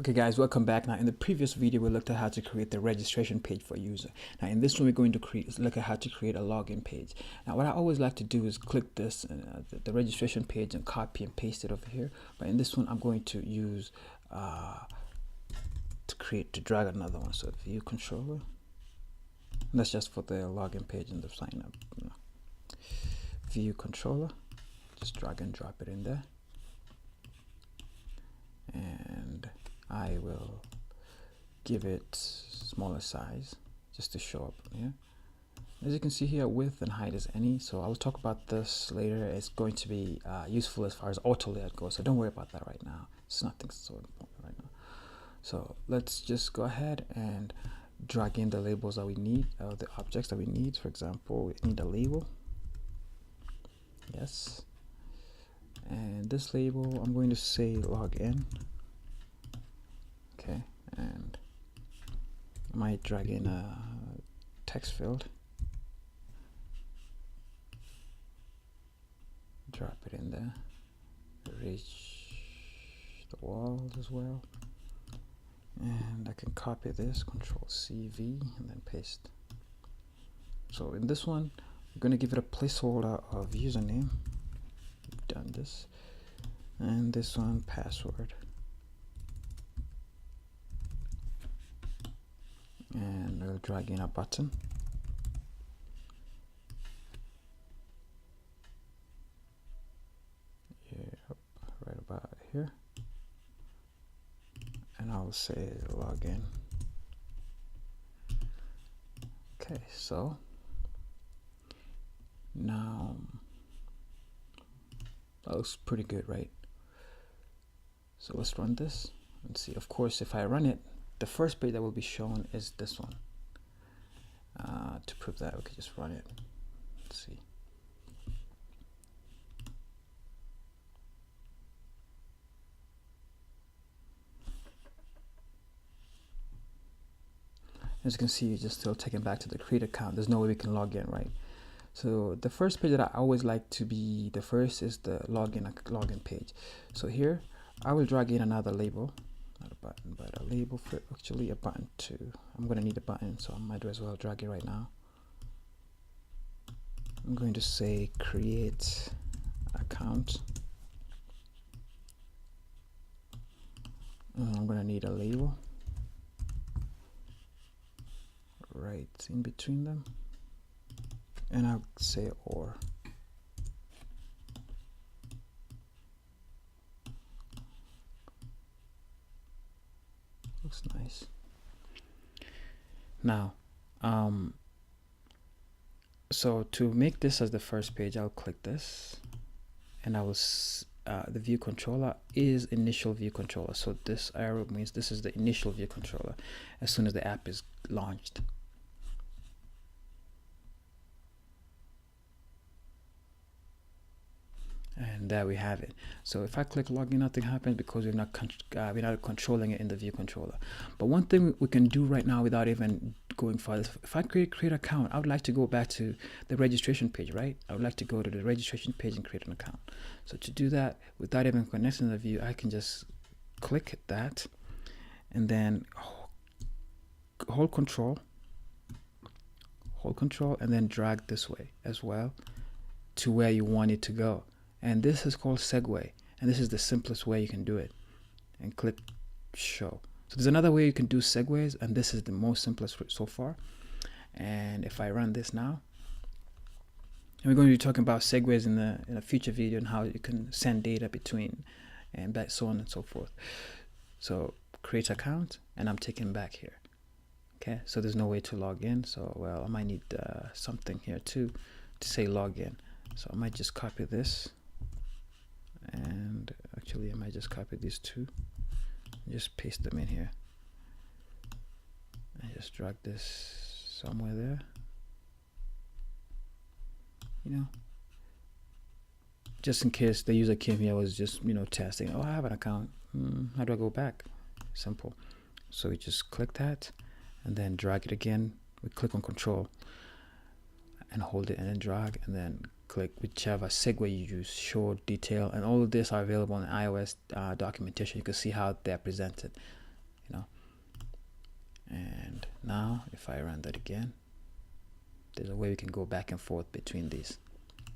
Okay guys, welcome back. Now in the previous video we looked at how to create the registration page for a user. Now in this one we're going to look at how to create a login page. Now what I always like to do is click this the registration page and copy and paste it over here, but in this one I'm going to use to drag another one. So view controller, and that's just for the login page and the sign up. View controller, just drag and drop it in there, and I will give it smaller size just to show up here. As you can see here, width and height is any, so I will talk about this later. It's going to be useful as far as auto layout goes, so don't worry about that right now. It's nothing so important right now. So let's just go ahead and drag in the labels that we need, the objects that we need. For example, we need a label. Yes. And this label, I'm going to say login. Okay, and I might drag in a text field, drop it in there, reach the walls as well, and I can copy this, Control C, V, and then paste. So in this one, we're going to give it a placeholder of username. We've done this, and this one password. And we'll drag in a button. Yep, right about here. And I'll say login. Okay, so now that looks pretty good, right? So let's run this and see. Of course, if I run it, the first page that will be shown is this one. To prove that, we could just run it. Let's see. As you can see, it's just still taken back to the create account. There's no way we can log in, right? So the first page that I always like to be the first is the login page. So here, I will drag in another label. Not a button, but a label for actually a button too. I'm going to need a button, so I might as well drag it right now. I'm going to say create account. And I'm going to need a label right in between them, and I'll say or. Looks nice. Now so to make this as the first page, I'll click this, and I will the view controller is initial view controller. So this arrow means this is the initial view controller as soon as the app is launched. And there we have it. So if I click login, nothing happens because we're not controlling it in the view controller. But one thing we can do right now without even going further, if I create account, I would like to go back to the registration page, right? I would like to go to the registration page and create an account. So to do that, without even connecting the view, I can just click that and then hold control, and then drag this way as well to where you want it to go. And this is called segue, and this is the simplest way you can do it. And click show. So there's another way you can do segues, and this is the most simplest so far. And if I run this now, and we're going to be talking about segues in a future video and how you can send data between and so on and so forth. So create account, and I'm taking back here. Okay, so there's no way to log in. So well, I might need something here too to say login. So I might just copy this. And actually I might just copy these two and just paste them in here and just drag this somewhere there, you know, just in case the user came here was just, you know, testing. Oh, I have an account, how do I go back? Simple. So we just click that and then drag it again. We click on control and hold it and then drag and then click whichever segue you use, show detail, and all of this are available in iOS documentation. You can see how they're presented. Now, if I run that again, there's a way we can go back and forth between these.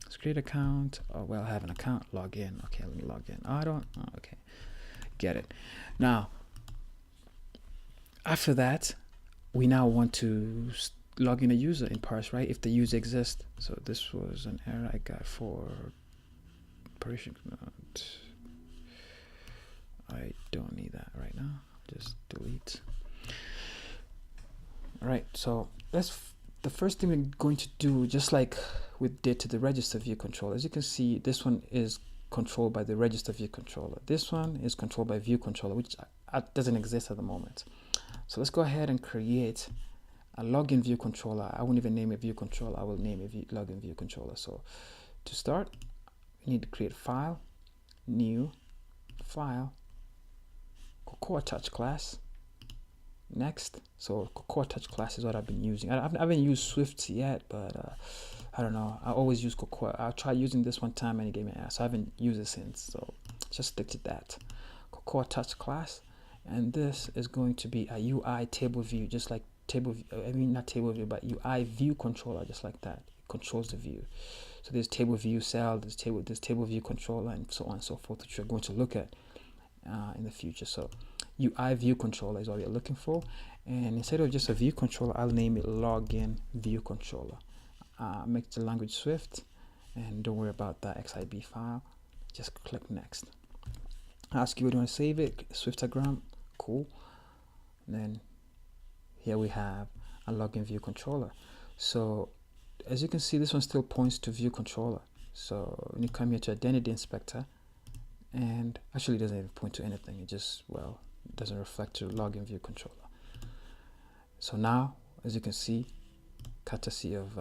Let's create an account. Oh, well, I have an account. Log in. Okay, let me log in. Oh, I don't. Oh, okay, get it. Now, after that, we now want to log in a user in parse, right? If the user exists. So this was an error I got for operation command. I don't need that right now. Just delete. All right, so the first thing we're going to do, just like we did to the register view controller. As you can see, this one is controlled by the register view controller. This one is controlled by view controller, which doesn't exist at the moment. So let's go ahead and create a login view controller. I won't even name it view controller. I will name it login view controller. So to start, we need to create file, new, file, Cocoa Touch class. Next, so Cocoa Touch class is what I've been using. I haven't used Swift yet, but I don't know. I always use Cocoa. I tried using this one time and it gave me an error, so I haven't used it since. So just stick to that. Cocoa Touch class, and this is going to be a UI table view, just like not table view, but UI view controller, just like that. It controls the view. So there's table view cell, there's table view controller, and so on and so forth, which we're going to look at in the future. So UI view controller is all you're looking for, and instead of just a view controller, I'll name it login view controller. Make the language Swift, and don't worry about that XIB file. Just click next. Ask you where you want to save it. Swiftagram, cool. And then here we have a login view controller. So as you can see, this one still points to view controller. So when you come here to identity inspector, and actually it doesn't even point to anything. It just, well, it doesn't reflect to login view controller. So now, as you can see, courtesy of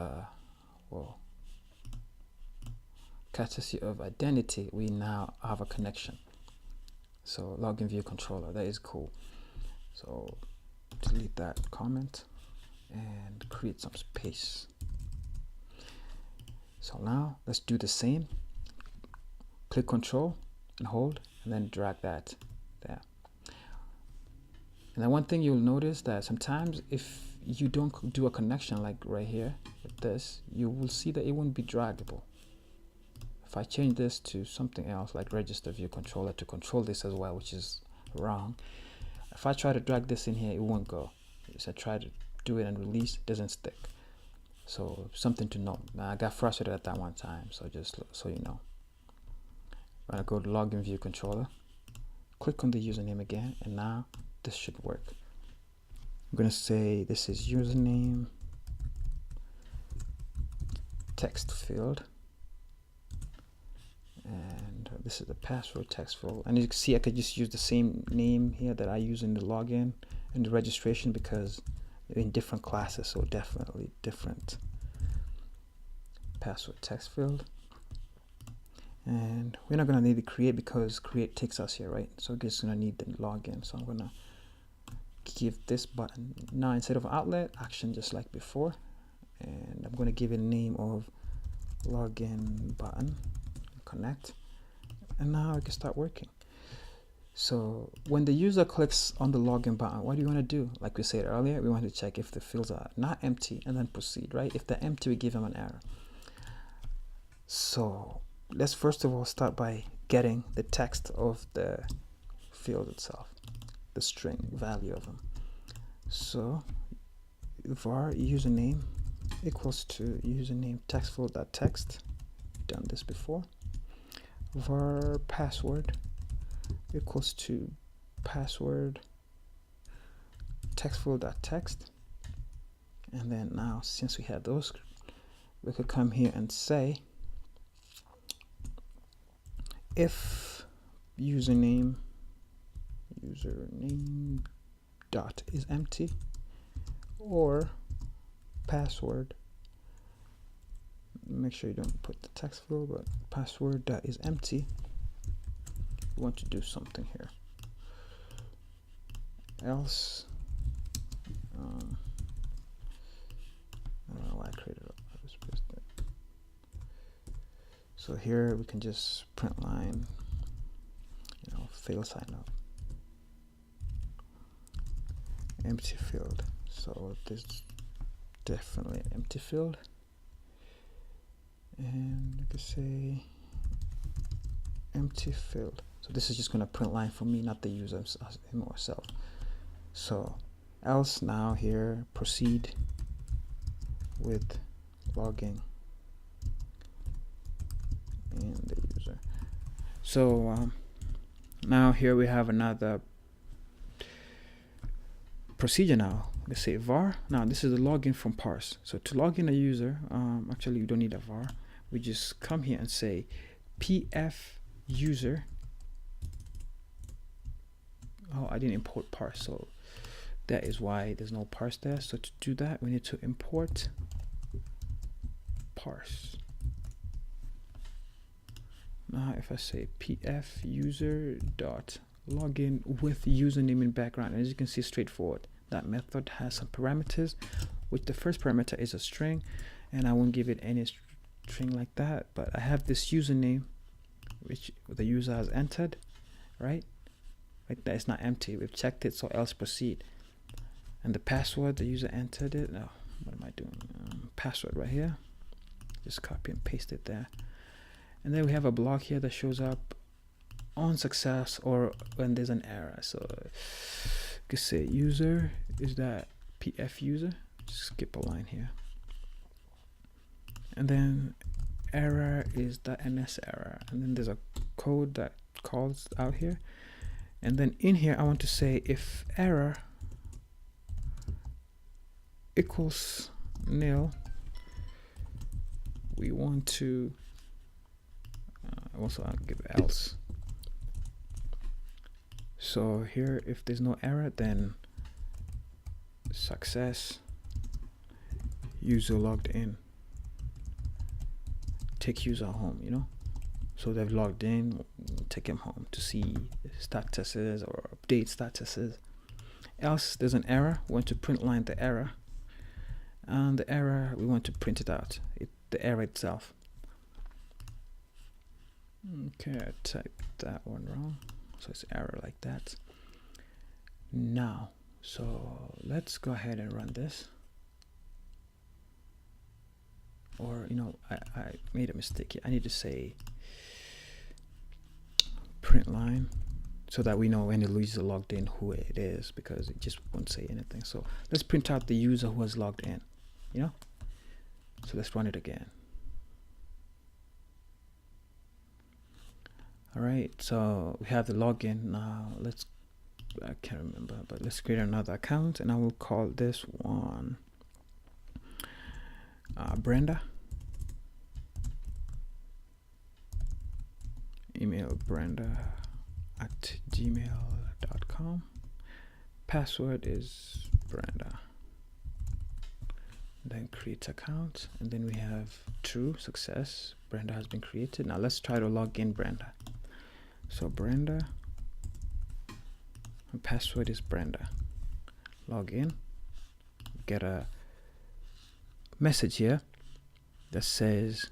identity, we now have a connection. So login view controller, that is cool. So delete that comment and create some space. So now let's do the same. Click Control and hold, and then drag that there. And then one thing you'll notice that sometimes if you don't do a connection like right here with this, you will see that it won't be draggable. If I change this to something else like register view controller to control this as well, which is wrong. If I try to drag this in here, it won't go. So I try to do it and release, it doesn't stick. So something to note. Now, I got frustrated at that one time, so just so you know. I'm gonna go to login view controller, click on the username again, and now this should work. I'm gonna say this is username text field, and this is the password text field. And you can see I could just use the same name here that I use in the login and the registration because they're in different classes, so definitely different. Password text field. And we're not gonna need to create because create takes us here, right? So we're just gonna need the login. So I'm gonna give this button now, instead of outlet, action, just like before, and I'm gonna give it a name of login button, connect, and now it can start working. So when the user clicks on the login button, what do you want to do? Like we said earlier, we want to check if the fields are not empty and then proceed, right? If they're empty, we give them an error. So let's first of all start by getting the text of the field itself, the string value of them. So var username equals to username text field.text. Done this before. Var password equals to password text field.text. And then now, since we have those, we could come here and say if username dot is empty, or password, make sure you don't put the text field, but password dot is empty. We want to do something here. Else, I don't know why I created it. So here we can just print line, fail sign up, empty field. So there's definitely an empty field, and I could say empty field. So this is just going to print line for me, not the user himself. So else, now here, proceed with logging in the user. So now here we have another procedure. Now let's say var. Now this is the login from parse. So to log in a user, actually we don't need a var. We just come here and say pf user. Oh, I didn't import parse, so that is why there's no parse there. So to do that, we need to import parse. Now if I say pf user dot login with username in background, and as you can see, straightforward. That method has some parameters, which the first parameter is a string, and I won't give it any string like that, but I have this username which the user has entered, right? Right there, it's not empty. We've checked it, so else proceed. And the password, the user entered it. No, what am I doing? Password right here. Just copy and paste it there. And then we have a block here that shows up on success or when there's an error. So you could say user is that pf user. Just skip a line here. And then error is the ns error. And then there's a code that calls out here. And then in here, I want to say if error equals nil, we want to also I'll give else. So here, if there's no error, then success, user logged in, take user home, you know. So they've logged in, take him home to see statuses or update statuses. Else there's an error, we want to print line the error, and the error we want to print it out, the error itself. Okay, I typed that one wrong, so it's error like that. Now, so let's go ahead and run this. Or, you know, I made a mistake here. I need to say print line so that we know when the user logged in who it is, because it just won't say anything. So let's print out the user who has logged in, you know. So let's run it again. All right, so we have the login. Now let's, I can't remember, but let's create another account, and I will call this one Brenda. Email brenda@gmail.com. Password is Brenda. Then create account, and then we have true, success, Brenda has been created. Now let's try to log in Brenda. So Brenda, and password is Brenda. Log in, get a message here that says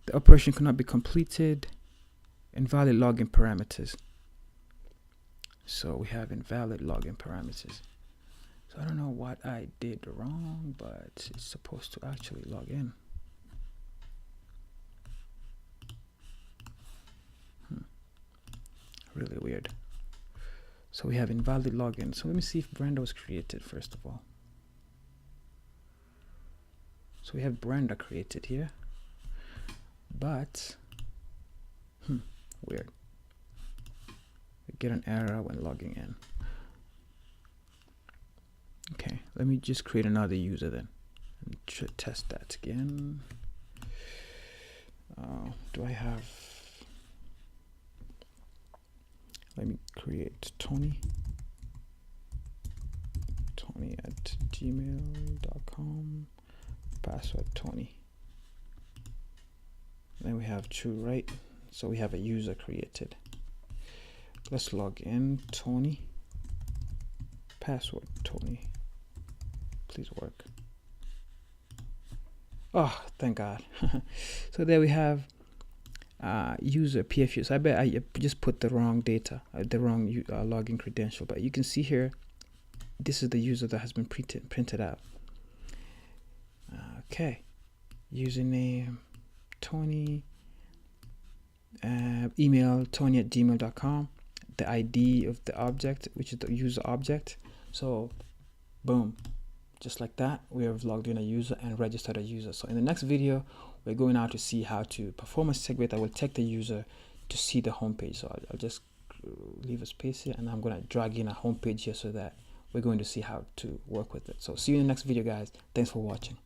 the operation cannot be completed, invalid login parameters. So we have invalid login parameters. So I don't know what I did wrong, but it's supposed to actually log in. Really weird. So we have invalid login. So let me see if Brenda was created first of all. So we have Brenda created here, but weird. We get an error when logging in. Okay, let me just create another user then and test that again. Do I have, let me create Tony at gmail.com, password Tony. Then we have true, right? So we have a user created. Let's log in, Tony, password Tony. Please work. Oh, thank God. So there we have user PFU. So I bet I just put the wrong data, the wrong login credential, but you can see here this is the user that has been printed out. Okay, username Tony, email tony@gmail.com, the ID of the object, which is the user object. So boom, just like that, we have logged in a user and registered a user. So in the next video, we're going out to see how to perform a segue that will take the user to see the homepage. So I'll just leave a space here, and I'm going to drag in a homepage here so that we're going to see how to work with it. So see you in the next video, guys. Thanks for watching.